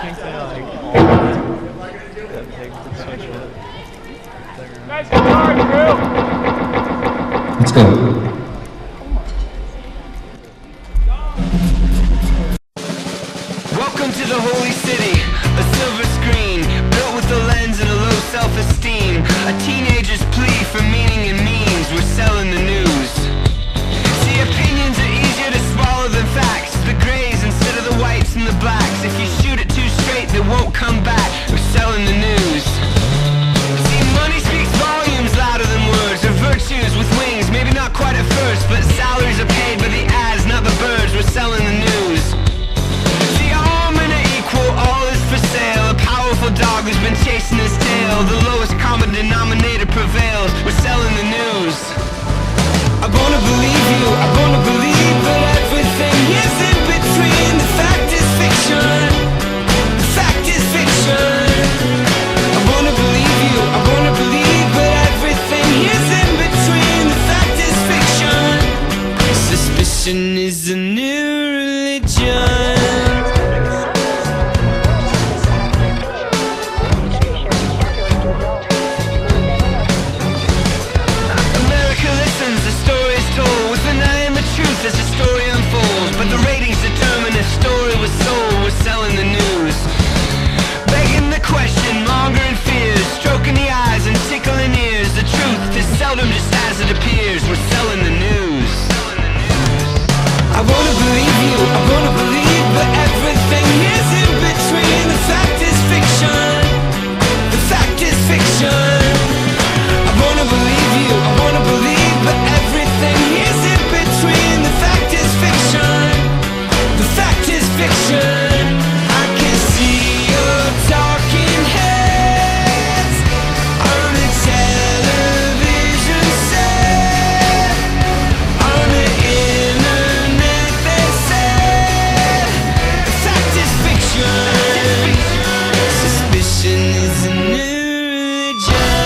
think they like all that big for Switchfoot. Nice guitar, Drew! Let's go. Welcome to the holy city, a silver screen, built with a lens and a low self-esteem. A teenager's plea for meaning and means, we're selling the news. See, opinions are easier to swallow than facts, the grays instead of the whites and the blacks. If you shoot it too straight, they won't come back, we're selling the news. See, money speaks volumes louder than words, they're virtues with wings, maybe not quite at first, but salaries are paid by the ads, not the birds, we're selling the news. All is for sale, a powerful dog who's been chasing his tail. The lowest common denominator prevails, we're selling the news. I wanna believe you, I wanna believe that everything is in between. The fact is fiction, the fact is fiction. I wanna believe you, I wanna believe that everything is in between. The fact is fiction. Suspicion is a new religion. As the story unfolds, but the ratings determine if story was sold. We're selling the news, begging the question, mongering fears, stroking the eyes and tickling ears. The truth is seldom just as it appears. We're selling the news. I wanna believe you, I wanna believe, but everything is in between. The fact is fiction, the fact is fiction. I wanna believe you, I wanna believe, but everything is in between. The fact is fiction, the fact is fiction. I can see your talking heads on a television set, on the internet they said, the fact is fiction. Suspicion is a new religion.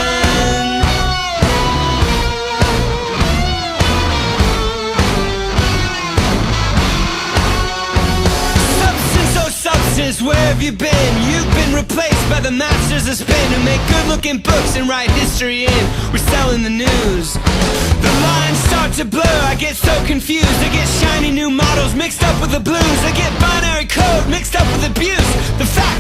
Where have you been? You've been replaced by the masters of spin who make good-looking books and write history in. We're selling the news. The lines start to blur, I get so confused. I get shiny new models mixed up with the blues. I get binary code mixed up with abuse. The fact